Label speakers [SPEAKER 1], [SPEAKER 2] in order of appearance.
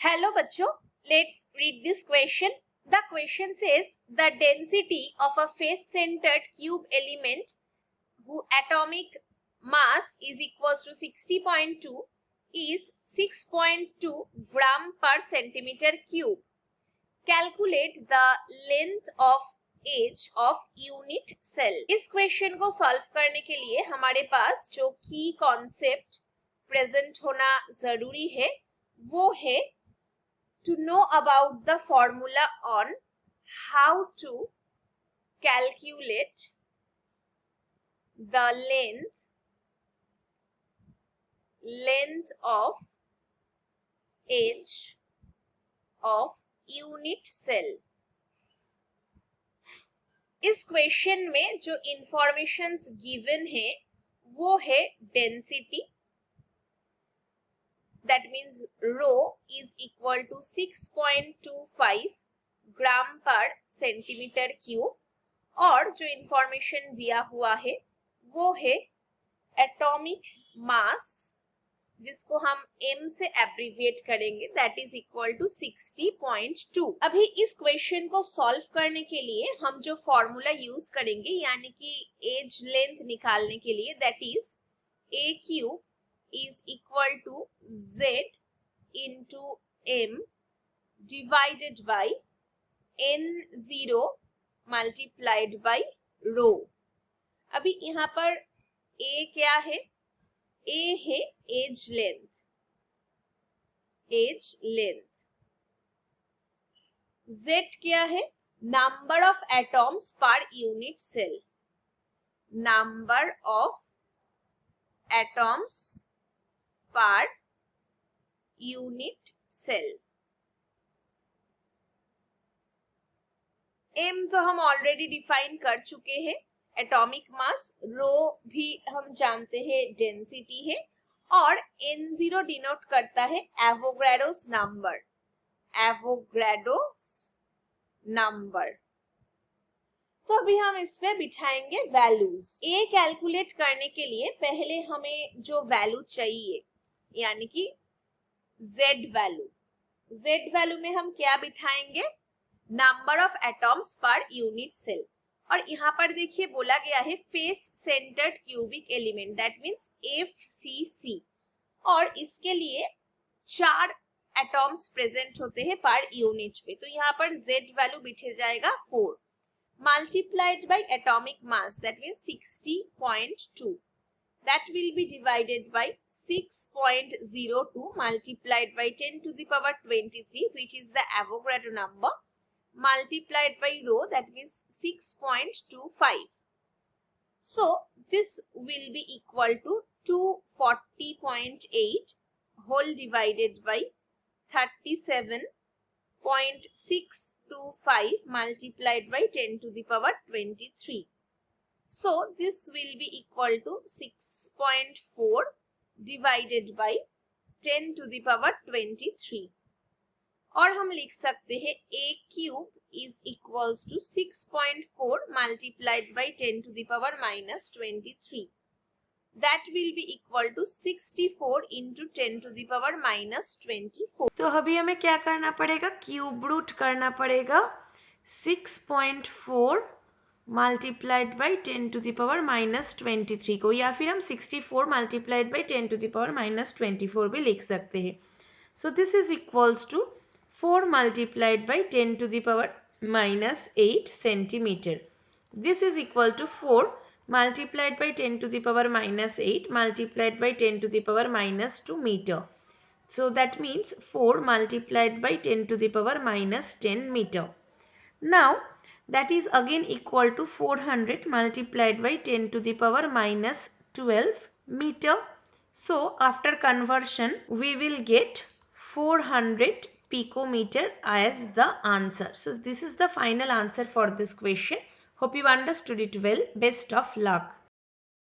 [SPEAKER 1] Hello बच्चों, let's read this question. The question says the density of a face-centered cube element whose atomic mass is equals to 60.2 is 6.2 gram per centimeter cube. Calculate the length of edge of unit cell. इस question को solve करने के लिए हमारे पास जो की concept present होना जरूरी है वो है to know about the formula on how to calculate the length of edge of unit cell. इस क्वेश्चन में जो इंफॉर्मेशंस गिवन है वो है density, that means rho is equal to 6.25 ग्राम पर सेंटीमीटर क्यूब और जो इंफॉर्मेशन दिया हुआ है वो है एटॉमिक मास जिसको हम m से एब्रीविएट करेंगे, दैट इज इक्वल टू 60.2। अभी इस क्वेश्चन को सॉल्व करने के लिए हम जो फॉर्मूला यूज करेंगे यानी कि एज लेंथ निकालने के लिए, that is a cube is equal to z into m divided by n0 multiplied by rho। अभी यहाँ पर a क्या है? a है एज लेंथ। z क्या है? नंबर ऑफ एटॉम्स पर unit cell. Number of atoms पर यूनिट सेल। m तो हम ऑलरेडी डिफाइन कर चुके हैं, एटॉमिक मास। रो भी हम जानते हैं डेंसिटी है और n0 डिनोट करता है एवोगाड्रोस नंबर। तो अभी हम इसमें बिठाएंगे वैल्यूज। a कैलकुलेट करने के लिए पहले हमें जो वैल्यू चाहिए यानी कि z वैल्यू में हम क्या बिठाएंगे? नंबर ऑफ एटॉम्स पर यूनिट सेल। और यहाँ पर देखिए बोला गया है face centred cubic element, that means FCC, और इसके लिए 4 एटॉम्स प्रेजेंट होते हैं पर यूनिट पे। तो यहाँ पर z वैल्यू बिठे जाएगा 4 multiplied by atomic mass, that means 60.2, that will be divided by 6.02 multiplied by 10 to the power 23, which is the Avogadro number, multiplied by rho, that means 6.25. So this will be equal to 240.8 whole divided by 37.625 multiplied by 10 to the power 23. So this will be equal to 6.4 divided by 10 to the power 23. और हम लिख सकते हैं a cube is equals to 6.4 multiplied by 10 to the power minus 23. That will be equal to 64 into 10 to the power minus 24. तो अभी हमें क्या करना पड़ेगा? क्यूब रूट करना पड़ेगा 6.4 multiplied by 10 to the power minus 23 को, या फिर हम 64 multiplied by 10 to the power minus 24 भी लिख सकते हैं। So this is equals to 4 multiplied by 10 to the power minus 8 centimeter. This is equal to 4 multiplied by 10 to the power minus 8 multiplied by 10 to the power minus 2 meter. So that means 4 multiplied by 10 to the power minus 10 meter. Now that is again equal to 400 multiplied by 10 to the power minus 12 meter. So after conversion we will get 400 picometer as the answer. So this is the final answer for this question. Hope you understood it well. Best of luck.